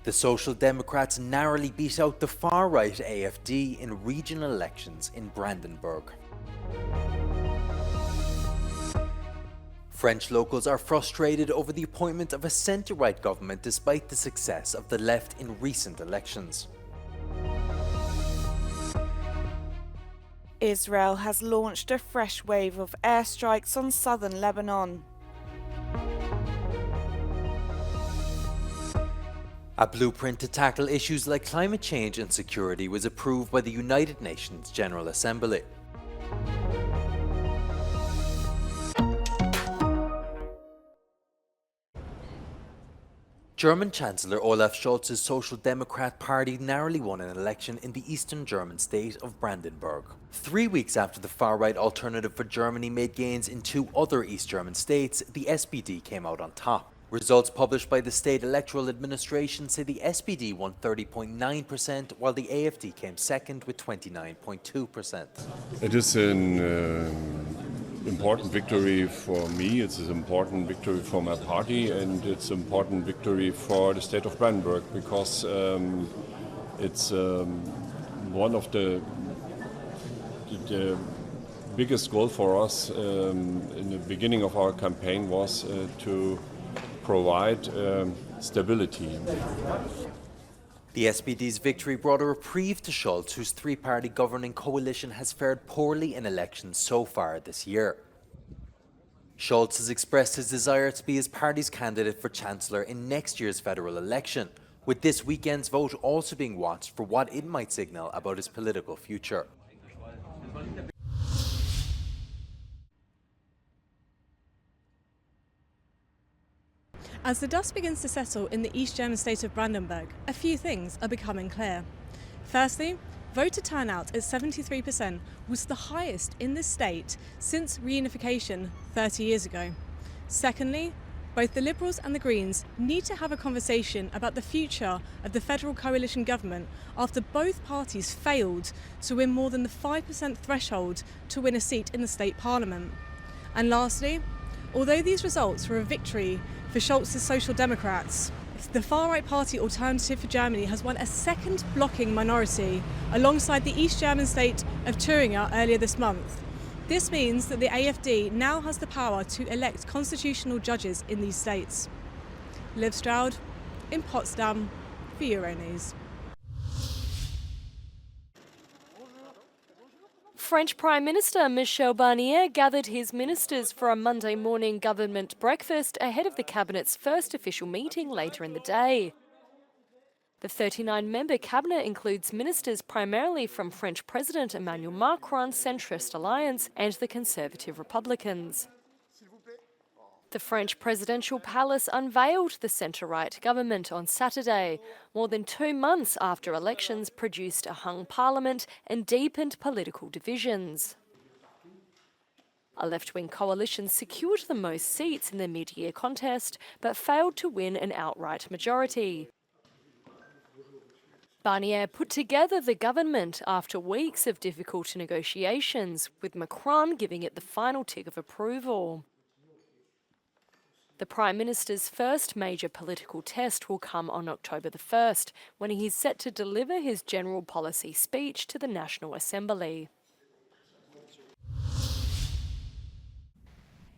The Social Democrats narrowly beat out the far-right AfD in regional elections in Brandenburg. French locals are frustrated over the appointment of a centre-right government despite the success of the left in recent elections. Israel has launched a fresh wave of airstrikes on southern Lebanon. A blueprint to tackle issues like climate change and security was approved by the United Nations General Assembly. German Chancellor Olaf Scholz's Social Democrat Party narrowly won an election in the eastern German state of Brandenburg. 3 weeks after the far-right Alternative for Germany made gains in 2 other East German states, the SPD came out on top. Results published by the State Electoral Administration say the SPD won 30.9%, while the AfD came second with 29.2%. It is an important victory for me, it's an important victory for my party, and it's an important victory for the state of Brandenburg, because it's one of the biggest goal for us in the beginning of our campaign was to provide stability. The SPD's victory brought a reprieve to Scholz, whose three-party governing coalition has fared poorly in elections so far this year. Scholz has expressed his desire to be his party's candidate for Chancellor in next year's federal election, with this weekend's vote also being watched for what it might signal about his political future. As the dust begins to settle in the East German state of Brandenburg, a few things are becoming clear. Firstly, voter turnout at 73% was the highest in this state since reunification 30 years ago. Secondly, both the Liberals and the Greens need to have a conversation about the future of the federal coalition government after both parties failed to win more than the 5% threshold to win a seat in the state parliament. And lastly, although these results were a victory for Scholz's Social Democrats, the far-right party Alternative for Germany has won a second blocking minority alongside the East German state of Thuringia earlier this month. This means that the AfD now has the power to elect constitutional judges in these states. Liv Stroud in Potsdam for Euronews. French Prime Minister Michel Barnier gathered his ministers for a Monday morning government breakfast ahead of the cabinet's first official meeting later in the day. The 39-member cabinet includes ministers primarily from French President Emmanuel Macron's centrist alliance and the Conservative Republicans. The French presidential palace unveiled the centre-right government on Saturday, more than 2 months after elections produced a hung parliament and deepened political divisions. A left-wing coalition secured the most seats in the mid-year contest, but failed to win an outright majority. Barnier put together the government after weeks of difficult negotiations, with Macron giving it the final tick of approval. The Prime Minister's first major political test will come on October the 1st, when he is set to deliver his general policy speech to the National Assembly.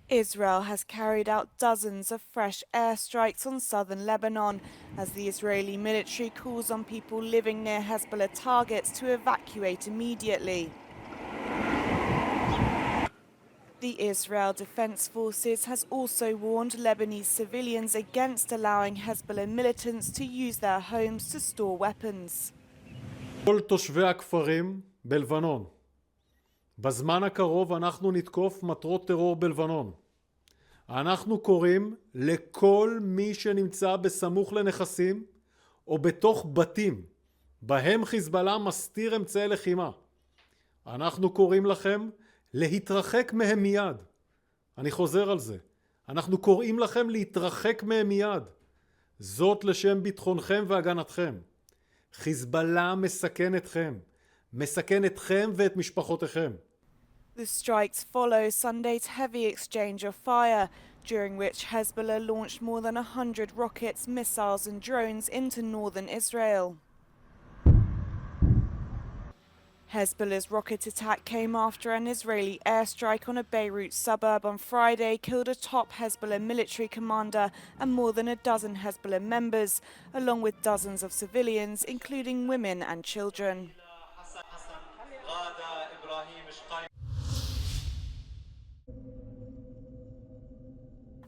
Israel has carried out dozens of fresh airstrikes on southern Lebanon as the Israeli military calls on people living near Hezbollah targets to evacuate immediately. The Israel Defense Forces has also warned Lebanese civilians against allowing Hezbollah militants to use their homes to store weapons. כל תושבי הכפרים בלבנון. בזמן הקרוב אנחנו נתקוף מטרות טרור בלבנון. אנחנו קוראים לכל מי שנמצא בסמוך לנכסים או בתוך בתים בהם חיזבאללה מסתיר אמצעי לחימה. אנחנו קוראים לכם להתרחק מהם מיד. אני חוזר על זה. אנחנו קוראים לכם להתרחק מהם מיד. זאת לשם ביטחונכם והגנתכם. חיזבאללה מסכן אתכם ואת משפחותיכם. The strikes follow Sunday's heavy exchange of fire, during which Hezbollah launched more than 100 rockets, missiles and drones into northern Israel. Hezbollah's rocket attack came after an Israeli airstrike on a Beirut suburb on Friday killed a top Hezbollah military commander and more than a dozen Hezbollah members, along with dozens of civilians, including women and children.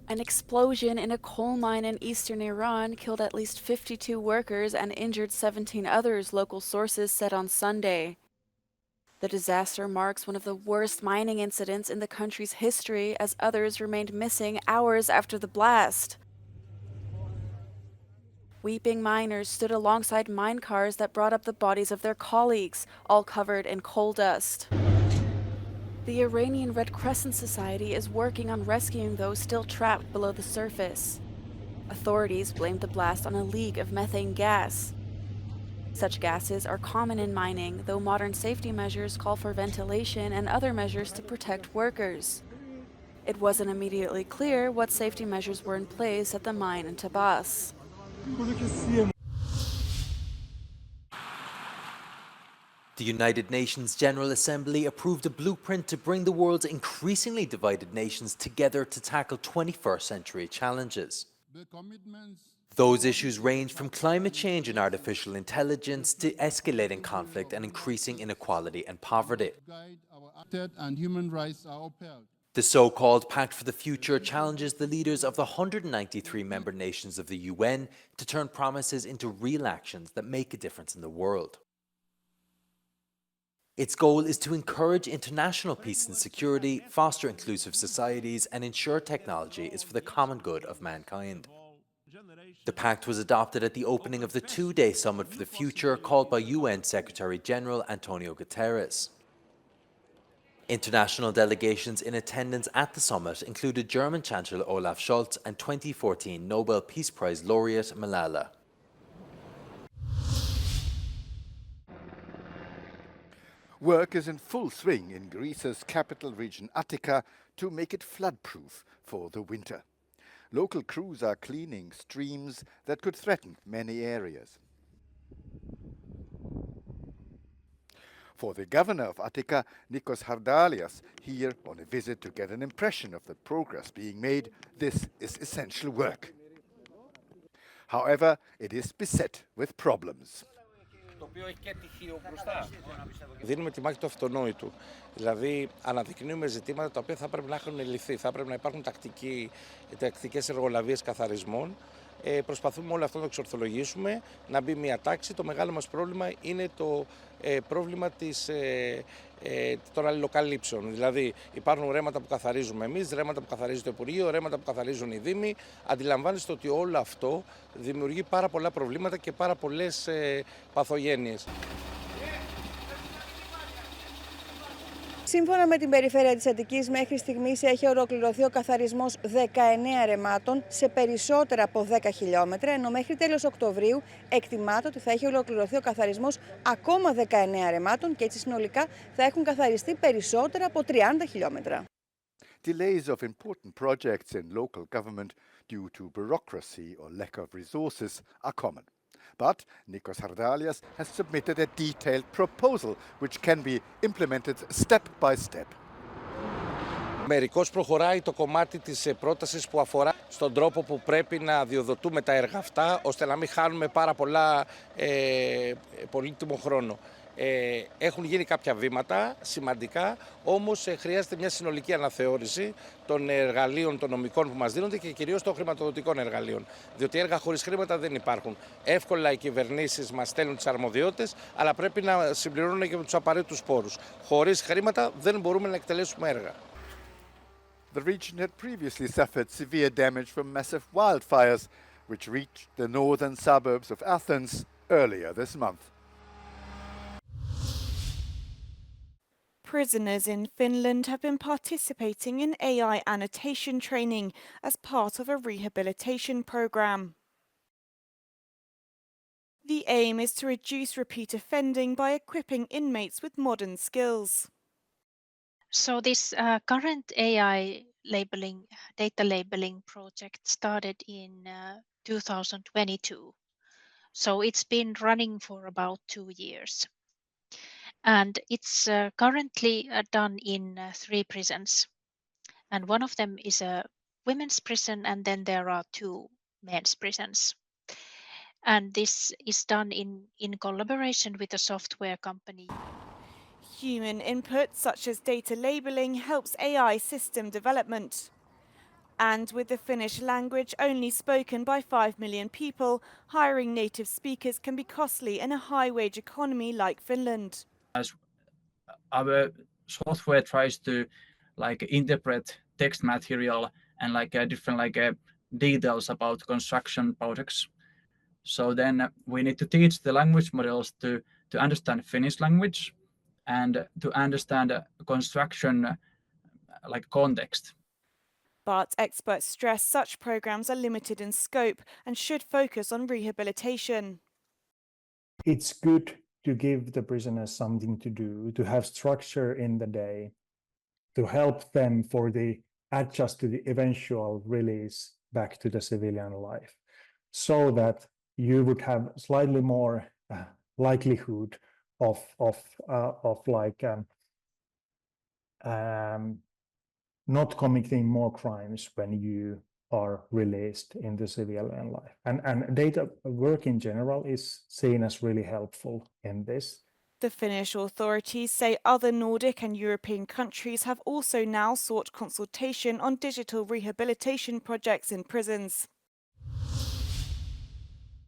An explosion in a coal mine in eastern Iran killed at least 52 workers and injured 17 others, local sources said on Sunday. The disaster marks one of the worst mining incidents in the country's history, as others remained missing hours after the blast. Weeping miners stood alongside mine cars that brought up the bodies of their colleagues, all covered in coal dust. The Iranian Red Crescent Society is working on rescuing those still trapped below the surface. Authorities blamed the blast on a leak of methane gas. Such gases are common in mining, though modern safety measures call for ventilation and other measures to protect workers. It wasn't immediately clear what safety measures were in place at the mine in Tabas. The United Nations General Assembly approved a blueprint to bring the world's increasingly divided nations together to tackle 21st century challenges. Those issues range from climate change and artificial intelligence to escalating conflict and increasing inequality and poverty. The so-called Pact for the Future challenges the leaders of the 193 member nations of the UN to turn promises into real actions that make a difference in the world. Its goal is to encourage international peace and security, foster inclusive societies, and ensure technology is for the common good of mankind. The pact was adopted at the opening of the two-day Summit for the Future called by UN Secretary-General Antonio Guterres. International delegations in attendance at the summit included German Chancellor Olaf Scholz and 2014 Nobel Peace Prize laureate Malala. Work is in full swing in Greece's capital region Attica to make it flood-proof for the winter. Local crews are cleaning streams that could threaten many areas. For the governor of Attica, Nikos Hardalias, here on a visit to get an impression of the progress being made, this is essential work. However, it is beset with problems. Δίνουμε τη μάχη του αυτονόητου. Δηλαδή, αναδεικνύουμε ζητήματα τα οποία θα πρέπει να έχουν λυθεί. Θα πρέπει να υπάρχουν τακτικές εργολαβίες καθαρισμών. Προσπαθούμε όλο αυτό να το εξορθολογήσουμε, να μπει μια τάξη. Το μεγάλο μας πρόβλημα είναι το πρόβλημα των αλληλοκαλύψεων. Δηλαδή, υπάρχουν ρέματα που καθαρίζουμε εμείς, ρέματα που καθαρίζει το Υπουργείο, ρέματα που καθαρίζουν οι Δήμοι. Αντιλαμβάνεστε ότι όλο αυτό δημιουργεί πάρα πολλά προβλήματα και πάρα πολλές παθογένειες. Σύμφωνα με την περιφέρεια της Αττικής, μέχρι στιγμής έχει ολοκληρωθεί ο καθαρισμός 19 ρεμάτων σε περισσότερα από 10 χιλιόμετρα, ενώ μέχρι τέλος Οκτωβρίου εκτιμάται ότι θα έχει ολοκληρωθεί ο καθαρισμός ακόμα 19 ρεμάτων και έτσι συνολικά θα έχουν καθαριστεί περισσότερα από 30 χιλιόμετρα. Delays of important projects in local government due to bureaucracy or lack of resources are common. But Nikos Hardalias has submitted a detailed proposal which can be implemented step by step. Μερικώς προχωράει το κομμάτι της πρότασης που αφορά στον τρόπο που πρέπει να διοδοτούμε τα έργα αυτά, ώστε να μην χάνουμε πάρα πολύτιμο χρόνο. Έχουν γίνει κάποια βήματα σημαντικά, όμως χρειάζεται μια συνολική αναθεώρηση των εργαλείων των νομικών που μας δίνονται και κυρίως των χρηματοδοτικών εργαλείων. Διότι έργα χωρίς χρήματα δεν υπάρχουν. Εύκολα οι κυβερνήσεις μας στέλνουν τις αρμοδιότητες, αλλά πρέπει να συμπληρώνουν και με τους απαραίτητους πόρους. Χωρίς χρήματα δεν μπορούμε να εκτελέσουμε έργα. The region had previously suffered severe damage from massive wildfires, which reached the northern suburbs of Athens earlier this month. Prisoners in Finland have been participating in AI annotation training as part of a rehabilitation program. The aim is to reduce repeat offending by equipping inmates with modern skills. So this current AI labeling, data labeling project started in 2022. So it's been running for about 2 years. And it's currently done in 3 prisons. And one of them is a women's prison, and then there are 2 men's prisons. And this is done in collaboration with a software company. Human input, such as data labeling, helps AI system development. And with the Finnish language only spoken by 5 million people, hiring native speakers can be costly in a high-wage economy like Finland. Our software tries to interpret text material and different details about construction projects. So then we need to teach the language models to understand Finnish language and to understand construction context. But experts stress such programs are limited in scope and should focus on rehabilitation. It's good to give the prisoners something to do, to have structure in the day, to help them for the adjust to the eventual release back to the civilian life, so that you would have slightly more likelihood of not committing more crimes when you are released in the civilian life. And data work in general is seen as really helpful in this. The Finnish authorities say other Nordic and European countries have also now sought consultation on digital rehabilitation projects in prisons.